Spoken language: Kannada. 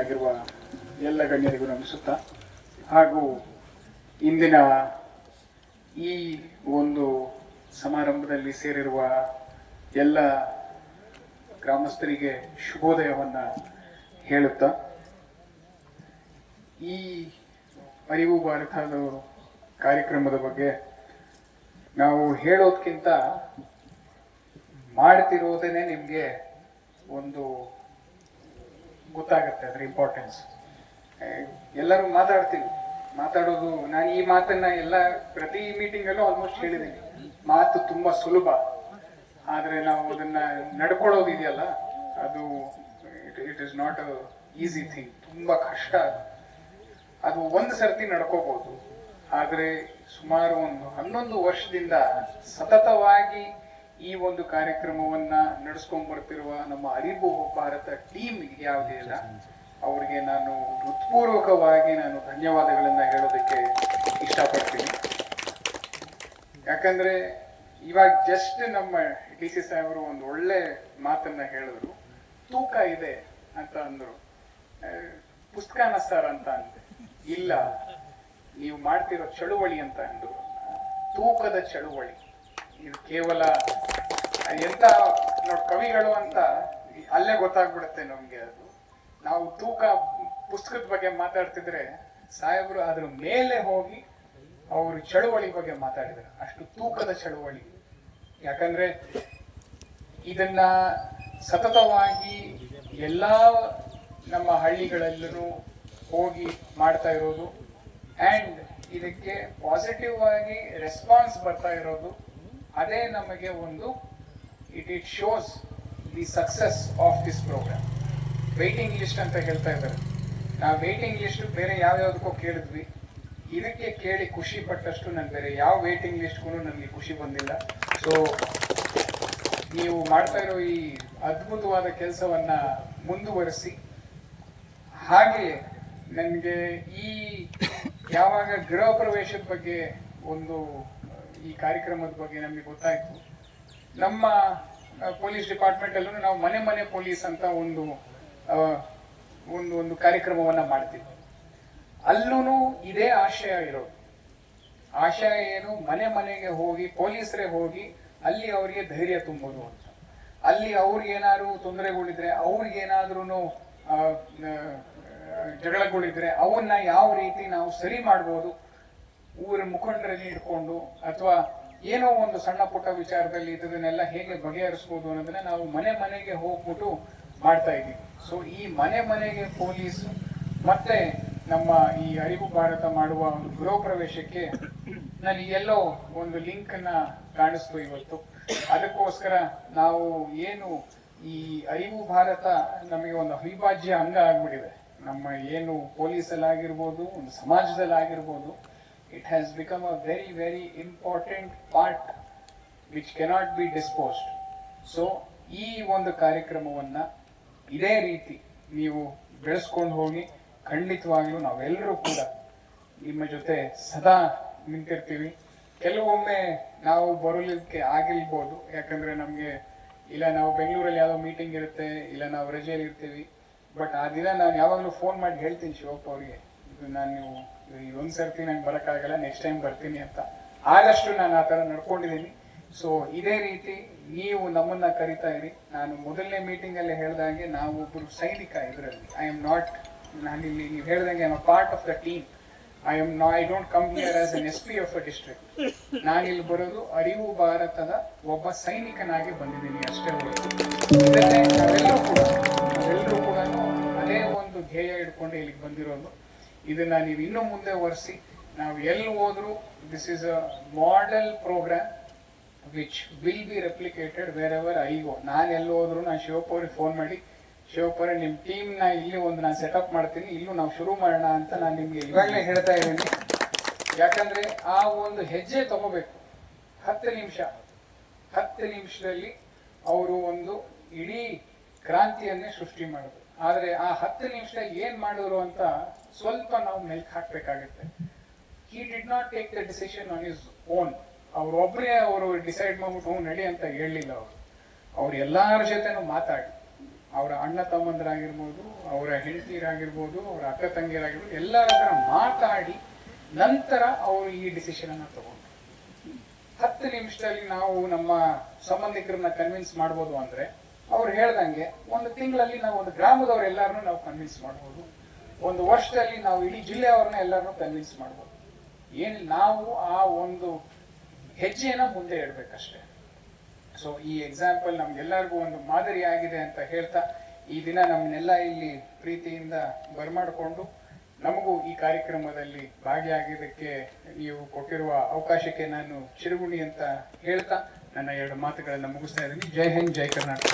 ಉಪಸ್ಥಿತರಾಗಿರುವ ಎಲ್ಲ ಗಣ್ಯರಿಗೂ ನಮಿಸುತ್ತಾ ಹಾಗೂ ಇಂದಿನ ಈ ಒಂದು ಸಮಾರಂಭದಲ್ಲಿ ಸೇರಿರುವ ಎಲ್ಲ ಗ್ರಾಮಸ್ಥರಿಗೆ ಶುಭೋದಯವನ್ನ ಹೇಳುತ್ತಾ, ಈ ಅರಿವು ಭಾರತದ ಕಾರ್ಯಕ್ರಮದ ಬಗ್ಗೆ ನಾವು ಹೇಳೋದಕ್ಕಿಂತ ಮಾಡ್ತಿರೋದೇನೆ ನಿಮಗೆ ಒಂದು ಗೊತ್ತಾಗುತ್ತೆ ಅದರ ಇಂಪಾರ್ಟೆನ್ಸ್. ಎಲ್ಲರೂ ಮಾತಾಡೋದು, ನಾನು ಈ ಮಾತನ್ನ ಎಲ್ಲ ಪ್ರತಿ ಮೀಟಿಂಗಲ್ಲೂ ಆಲ್ಮೋಸ್ಟ್ ಹೇಳಿದ್ದೀನಿ. ಮಾತು ತುಂಬಾ ಸುಲಭ, ಆದರೆ ನಾವು ಅದನ್ನ ನಡ್ಕೊಳ್ಳೋದು ಇದೆಯಲ್ಲ, ಅದು it is not a easy thing. ತುಂಬಾ ಕಷ್ಟ. ಅದು ಒಂದು ಸರ್ತಿ ನಡ್ಕೋಬಹುದು, ಆದರೆ ಸುಮಾರು ಒಂದು 11 ವರ್ಷದಿಂದ ಸತತವಾಗಿ ಈ ಒಂದು ಕಾರ್ಯಕ್ರಮವನ್ನ ನಡೆಸ್ಕೊಂಡ್ ಬರ್ತಿರುವ ನಮ್ಮ ಅರಿವು ಭಾರತ ಟೀಮ್ ಯಾವುದಿಲ್ಲ, ಅವರಿಗೆ ನಾನು ಹೃತ್ಪೂರ್ವಕವಾಗಿ ಧನ್ಯವಾದಗಳನ್ನ ಹೇಳೋದಕ್ಕೆ ಇಷ್ಟಪಡ್ತೀನಿ. ಯಾಕಂದ್ರೆ ಇವಾಗ ಜಸ್ಟ್ ನಮ್ಮ ಡಿ ಸಿ ಸಾಹೇಬರು ಒಂದು ಒಳ್ಳೆ ಮಾತನ್ನ ಹೇಳಿದ್ರು. ತೂಕ ಇದೆ ಅಂತ ಅಂದ್ರು. ಪುಸ್ತಕನ ಸರ್ ಅಂತ ಅಂದೆ. ಇಲ್ಲ, ನೀವು ಮಾಡ್ತಿರೋ ಚಳುವಳಿ ಅಂತ ಅಂದ್ರು. ತೂಕದ ಚಳುವಳಿ ಇದು ಕೇವಲ ಎಂತ ಕವಿಗಳು ಅಂತ ಅಲ್ಲೇ ಗೊತ್ತಾಗ್ಬಿಡುತ್ತೆ ನಮ್ಗೆ. ಅದು ನಾವು ತೂಕ ಪುಸ್ತಕದ ಬಗ್ಗೆ ಮಾತಾಡ್ತಿದ್ರೆ ಸಾಹೇಬರು ಅದ್ರ ಮೇಲೆ ಹೋಗಿ ಅವರು ಚಳುವಳಿ ಬಗ್ಗೆ ಮಾತಾಡಿದ್ರು. ಅಷ್ಟು ತೂಕದ ಚಳುವಳಿ. ಯಾಕಂದ್ರೆ ಇದನ್ನ ಸತತವಾಗಿ ಎಲ್ಲಾ ನಮ್ಮ ಹಳ್ಳಿಗಳಲ್ಲೂ ಹೋಗಿ ಮಾಡ್ತಾ ಇರೋದು, ಅಂಡ್ ಇದಕ್ಕೆ ಪಾಸಿಟಿವ್ ಆಗಿ ರೆಸ್ಪಾನ್ಸ್ ಬರ್ತಾ ಇರೋದು, ಅದೇ ನಮಗೆ ಒಂದು it shows the success of this programme. Waiting list ಅಂತ ಹೇಳ್ತಾ ಇದ್ದಾರೆ. ನಾವು ವೇಟಿಂಗ್ ಲಿಸ್ಟ್ ಬೇರೆ ಯಾವ್ಯಾವ್ದಕ್ಕೋ ಕೇಳಿದ್ವಿ. ಇದಕ್ಕೆ ಕೇಳಿ ಖುಷಿ ಪಟ್ಟಷ್ಟು ನಾನು ಬೇರೆ ಯಾವ ವೇಟಿಂಗ್ ಲಿಸ್ಟ್ಗೂ ನನಗೆ ಖುಷಿ ಬಂದಿಲ್ಲ. ಸೊ ನೀವು ಮಾಡ್ತಾ ಇರೋ ಈ ಅದ್ಭುತವಾದ ಕೆಲಸವನ್ನ ಮುಂದುವರಿಸಿ. ಹಾಗೆ ನನಗೆ ಈ ಯಾವಾಗ ಗೃಹ ಪ್ರವೇಶದ ಬಗ್ಗೆ ಒಂದು ಈ ಕಾರ್ಯಕ್ರಮದ ಬಗ್ಗೆ ನಮಗೆ ಗೊತ್ತಾಯ್ತು, ನಮ್ಮ ಪೊಲೀಸ್ ಡಿಪಾರ್ಟ್ಮೆಂಟ್ ಅಲ್ಲೂ ನಾವು ಮನೆ ಮನೆ ಪೊಲೀಸ್ ಅಂತ ಒಂದು ಒಂದು ಕಾರ್ಯಕ್ರಮವನ್ನ ಮಾಡ್ತೀವಿ. ಅಲ್ಲೂ ಇದೇ ಆಶಯ ಇರೋದು. ಆಶಯ ಏನು? ಮನೆ ಮನೆಗೆ ಹೋಗಿ ಪೊಲೀಸರೇ ಹೋಗಿ ಅಲ್ಲಿ ಅವರಿಗೆ ಧೈರ್ಯ ತುಂಬೋದು ಅಂತ. ಅಲ್ಲಿ ಅವ್ರಿಗೇನಾದ್ರು ತೊಂದರೆಗಳಿದ್ರೆ, ಅವ್ರಿಗೇನಾದ್ರೂ ಜಗಳಗಳಿದ್ರೆ ಅವನ್ನ ಯಾವ ರೀತಿ ನಾವು ಸರಿ ಮಾಡ್ಬೋದು, ಊರ ಮುಖಂಡರಲ್ಲಿ ಇಟ್ಕೊಂಡು, ಅಥವಾ ಏನೋ ಒಂದು ಸಣ್ಣ ಪುಟ್ಟ ವಿಚಾರದಲ್ಲಿ ಇದನ್ನೆಲ್ಲ ಹೇಗೆ ಬಗೆಹರಿಸ್ಬೋದು ಅನ್ನೋದನ್ನ ನಾವು ಮನೆ ಮನೆಗೆ ಹೋಗ್ಬಿಟ್ಟು ಮಾಡ್ತಾ ಇದ್ದೀವಿ. ಸೊ ಈ ಮನೆ ಮನೆಗೆ ಪೊಲೀಸ್ ಮತ್ತೆ ನಮ್ಮ ಈ ಅರಿವು ಭಾರತ ಮಾಡುವ ಗೃಹ ಪ್ರವೇಶಕ್ಕೆ ನನಗೆ ಎಲ್ಲೋ ಒಂದು ಲಿಂಕ್ ಅನ್ನ ಕಾಣಿಸ್ತು ಇವತ್ತು. ಅದಕ್ಕೋಸ್ಕರ ನಾವು ಏನು ಈ ಅರಿವು ಭಾರತ ನಮಗೆ ಒಂದು ಅವಿಭಾಜ್ಯ ಅಂಗ ಆಗ್ಬಿಟ್ಟಿದೆ. ನಮ್ಮ ಏನು ಪೊಲೀಸಲ್ಲಾಗಿರ್ಬೋದು, ಒಂದು ಸಮಾಜದಲ್ಲಾಗಿರ್ಬೋದು, it has become a very very important part which cannot be disposed. So ಈ ಒಂದು ಕಾರ್ಯಕ್ರಮವನ್ನ ಇದೇ ರೀತಿ ನೀವು ಬೆಳೆಸ್ಕೊಂಡು ಹೋಗಿ. ಖಂಡಿತವಾಗ್ಲೂ ನಾವೆಲ್ಲರೂ ಕೂಡ ನಿಮ್ಮ ಜೊತೆ ಸದಾ ನಿಂತಿರ್ತೀವಿ. ಕೆಲವೊಮ್ಮೆ ನಾವು ಬರಲಿಕ್ಕೆ ಆಗಿರ್ಬೋದು, ಯಾಕಂದ್ರೆ ನಮ್ಗೆ ಇಲ್ಲ ನಾವು ಬೆಂಗಳೂರಲ್ಲಿ ಯಾವುದೋ ಮೀಟಿಂಗ್ ಇರುತ್ತೆ, ಇಲ್ಲ ನಾವು ರಜೆಯಲ್ಲಿ ಇರ್ತೀವಿ. ಬಟ್ ಆ ದಿನ ನಾನು ಯಾವಾಗಲೂ ಫೋನ್ ಮಾಡಿ ಹೇಳ್ತೀನಿ ಶಿವಪ್ಪ ಅವರಿಗೆ, ಇದು ನಾನು ಇದೊಂದು ಸರ್ತಿ ನಂಗೆ ಬರೋಕ್ಕಾಗಲ್ಲ, ನೆಕ್ಸ್ಟ್ ಟೈಮ್ ಬರ್ತೀನಿ ಅಂತ. ಆದಷ್ಟು ನಾನು ಆ ಥರ ನಡ್ಕೊಂಡಿದ್ದೀನಿ. ಸೊ ಇದೇ ರೀತಿ ನೀವು ನಮ್ಮನ್ನ ಕರಿತಾ ಇರಿ. ನಾನು ಮೊದಲನೇ ಮೀಟಿಂಗ್ ಅಲ್ಲಿ ಹೇಳ್ದಂಗೆ ನಾವು ಒಬ್ಬರು ಸೈನಿಕ ಇದರಲ್ಲಿ. ನಾನಿಲ್ಲಿ ನೀವು ಹೇಳ್ದಂಗೆ I am a part of the team. I don't come here as N SP of a district. ನಾನಿಲ್ಲಿ ಬರೋದು ಅರಿವು ಭಾರತದ ಒಬ್ಬ ಸೈನಿಕನಾಗಿ ಬಂದಿದ್ದೀನಿ ಅಷ್ಟೇ ಹೊರತು. ನಾವೆಲ್ಲರೂ ಕೂಡ ಅದೇ ಒಂದು ಧ್ಯೇಯ ಇಟ್ಕೊಂಡು ಇಲ್ಲಿಗೆ ಬಂದಿರೋದು. ಇದನ್ನ ನೀವು ಇನ್ನೂ ಮುಂದೆ ಒರೆಸಿ ನಾವು ಎಲ್ಲಿ ಹೋದ್ರು this is a model programme which will be replicated wherever I go. ನಾನು ಎಲ್ಲಿ ಹೋದ್ರು ನಾನು ಶಿವಪ್ಪ ಅವ್ರಿಗೆ ಫೋನ್ ಮಾಡಿ, ಶಿವಪ್ಪರೇ ನಿಮ್ಮ ಟೀಮ್ನ ಇಲ್ಲಿ ನಾನು ಸೆಟಪ್ ಮಾಡ್ತೀನಿ, ಇಲ್ಲೂ ನಾವು ಶುರು ಮಾಡೋಣ ಅಂತ ನಾನು ನಿಮ್ಗೆ ಇವಾಗಲೇ ಹೇಳ್ತಾ ಇದ್ದೀನಿ. ಯಾಕಂದ್ರೆ ಆ ಒಂದು ಹೆಜ್ಜೆ ತಗೋಬೇಕು. 10 ನಿಮಿಷದಲ್ಲಿ ಅವರು ಒಂದು ಇಡೀ ಕ್ರಾಂತಿಯನ್ನೇ ಸೃಷ್ಟಿ ಮಾಡಿದ್ರು. ಆದ್ರೆ ಆ 10 ನಿಮಿಷ ಏನ್ ಮಾಡಿದ್ರು ಅಂತ ಸ್ವಲ್ಪ ನಾವು ಮೆಲ್ಕ್ ಹಾಕ್ಬೇಕಾಗತ್ತೆ. He did not take the decision on his own. ಅವ್ರೊಬ್ಬರೇ ಅವರು ಡಿಸೈಡ್ ಮಾಡ್ಬಿಟ್ಟು ನಡಿ ಅಂತ ಹೇಳಲಿಲ್ಲ. ಅವ್ರು ಎಲ್ಲಾರ ಜೊತೆನೂ ಮಾತಾಡಿ ಅವರ ಅಣ್ಣ ತಮ್ಮಂದರಾಗಿರ್ಬೋದು, ಅವರ ಹೆಂಡತಿಯರಾಗಿರ್ಬೋದು, ಅವರ ಅಕ್ಕ ತಂಗಿಯರಾಗಿರ್ಬೋದು, ಎಲ್ಲರ ಹತ್ರ ಮಾತಾಡಿ ನಂತರ ಅವರು ಈ ಡಿಸಿಷನ್ ಅನ್ನ ತಗೊಂಡು 10 ನಿಮಿಷದಲ್ಲಿ ನಾವು ನಮ್ಮ ಸಂಬಂಧಿಕರನ್ನ ಕನ್ವಿನ್ಸ್ ಮಾಡ್ಬೋದು ಅಂದ್ರೆ ಅವ್ರು ಹೇಳ್ದಂಗೆ 1 ತಿಂಗಳಲ್ಲಿ ನಾವು ಒಂದು ಗ್ರಾಮದವ್ರ ಎಲ್ಲಾರನ್ನೂ ನಾವು ಕನ್ವಿನ್ಸ್ ಮಾಡ್ಬೋದು, 1 ವರ್ಷದಲ್ಲಿ ನಾವು ಇಡೀ ಜಿಲ್ಲೆಯವ್ರನ್ನ ಎಲ್ಲರನ್ನೂ ಕನ್ವಿನ್ಸ್ ಮಾಡ್ಬೋದು. ಏನಿಲ್ಲ, ನಾವು ಆ ಒಂದು ಹೆಜ್ಜೆನ ಮುಂದೆ ಇಡಬೇಕಷ್ಟೇ. ಸೊ ಈ ಎಕ್ಸಾಂಪಲ್ ನಮ್ಗೆಲ್ಲರಿಗೂ ಒಂದು ಮಾದರಿ ಆಗಿದೆ ಅಂತ ಹೇಳ್ತಾ ಈ ದಿನ ನಮ್ಮನ್ನೆಲ್ಲ ಇಲ್ಲಿ ಪ್ರೀತಿಯಿಂದ ಬರಮಾಡಿಕೊಂಡು ನಮಗೂ ಈ ಕಾರ್ಯಕ್ರಮದಲ್ಲಿ ಭಾಗಿಯಾಗಿದ್ದಕ್ಕೆ ನೀವು ಕೊಟ್ಟಿರುವ ಅವಕಾಶಕ್ಕೆ ನಾನು ಚಿರಗುಣಿ ಅಂತ ಹೇಳ್ತಾ ನನ್ನ 2 ಮಾತುಗಳನ್ನು ಮುಗಿಸ್ತಾ ಇದ್ದೀನಿ. ಜೈ ಹಿಂದ್, ಜೈ ಕರ್ನಾಟಕ.